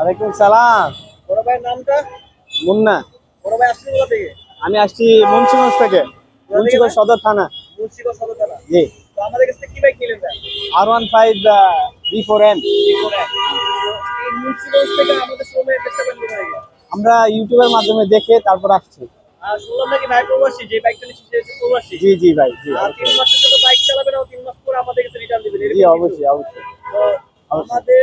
ওয়ালাইকুম সালাম। বড় ভাইয়ের নামটা? মুন্না। বড় ভাই আসছেন কোথা থেকে? আমি আসছি মুন্সিগঞ্জ থেকে, কোথা থেকে মুন্সিগঞ্জ ভাই? সদর থানা। মুন্সিগঞ্জ সদর থানা। জি। তো আমাদের কাছ থেকে কি বাইক নিলেন ভাই? R15 B4N। B4N। তো এই মুন্সিগঞ্জ থেকে আমাদের শোরুমে দেখতে পারেন কোথায় গিয়ে? আমরা ইউটিউবের মাধ্যমে দেখে তারপর আসছি। আর শুনলাম নাকি ভাই প্রবাসী, যে বাইকটা নিচ্ছি সে হচ্ছে প্রবাসী। জি জি ভাই, জি আর 3 অবশ্যই। মাসের জন্য বাইক চালাবেন আর 3 মাস পরে আমাদের কাছে রিটার্ন দিবেন, জি এরকম কিছু? অবশ্যই অবশ্যই তো অবশ্যই। আমাদের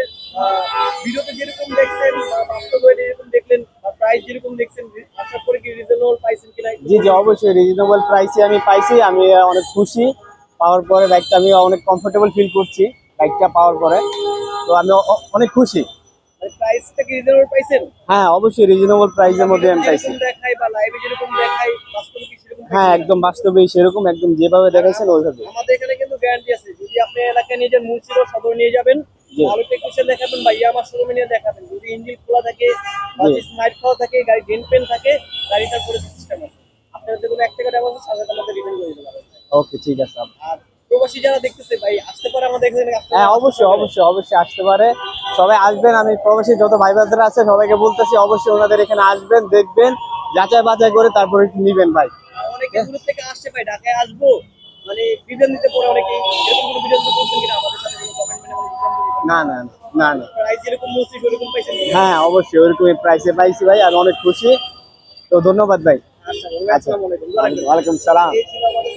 ভিডিওতে যেরকম দেখছেন বা বাস্তবে যেরকম দেখলেন বা প্রাইস যেরকম দেখছেন, আশা করি কি রিজনেবল পাইছেন কিনা একটু জি জি বলবেন? অবশ্যই রিজনেবল প্রাইসে আমি পাইছি। আমি অনেক খুশি পাওয়ার পরে। বাইকটা আমি অনেক কমফোর্টেবল ফিল করছি বাইকটা পাওয়ার পরে। তো আমি অনেক খুশি। মানে প্রাইসটা কি রিজনেবল পাইছেন? হ্যাঁ অবশ্যই রিজনেবল আমরা প্রাইসের মধ্যে ভিডিওতে আমি পাইছি। যেরকম দেখাই বা লাইভে যেরকম দেখাই, বাস্তবে কি সেরকম হ্যাঁ পাইছেন কিনা? একদম বাস্তবেই সেরকম, একদম যেভাবে আর দেখাইছেন ওইভাবে। আমাদের এখানে কিন্তু গ্যারান্টি আছে, যদি আপনি এলাকায় নিয়ে যান, মুন্সিগঞ্জ সদর নিয়ে যাবেন, জি ভালো টেকনিশিয়ান দেখাবেন বা ইয়ামার শোরুমে নিয়ে দেখাবেন, যদি ইঞ্জিন খোলা থাকে বা জি। যদি স্মাইট খাওয়া থাকে, গাড়ি ডেন্ট পেন থাকে, গাড়িটার করে সিস্টেম আছে, আপনার যে কোনো 1 টাকা দেওয়া আছে সাথে আমাদের রিটার্ন করে দিতে পারবেন। ওকে ঠিক আছে। আর প্রবাসী যারা দেখতেছে ভাই, আসতে পারে আমাদের এখানে, আসতে হ্যাঁ আসতে অবশ্যই পারবে না? অবশ্যই অবশ্যই আসতে পারে। সবাই আসবেন, আমি প্রবাসী যত ভাই বোনেরা আছে সবাইকে বলতেছি অবশ্যই ওনাদের এখানে আসবেন, দেখবেন, যাচাই বাছাই করে তারপরে নিবেন ভাই। আর অনেকে দূর থেকে আসছে ভাই, ঢাকায় আসবো মানে বিধান দিতে পড়ে অনেকেই, এরকম কোনো বিধান দিতে করছেন কিনা আমাদের সাথে কোনো কমেন্ট মানে কোনো বিধান দিতে না না না না। প্রাইস যেরকম বলছি সেরকম পাইছেন কিনা? হ্যাঁ অবশ্যই ওইরকমই প্রাইসে পাইছি ভাই, আমি অনেক খুশি। তো ধন্যবাদ ভাই। আচ্ছা, আচ্ছা, আসসালামু আলাইকুম। ওয়ালাইকুম সালাম। এই ছিল আমাদের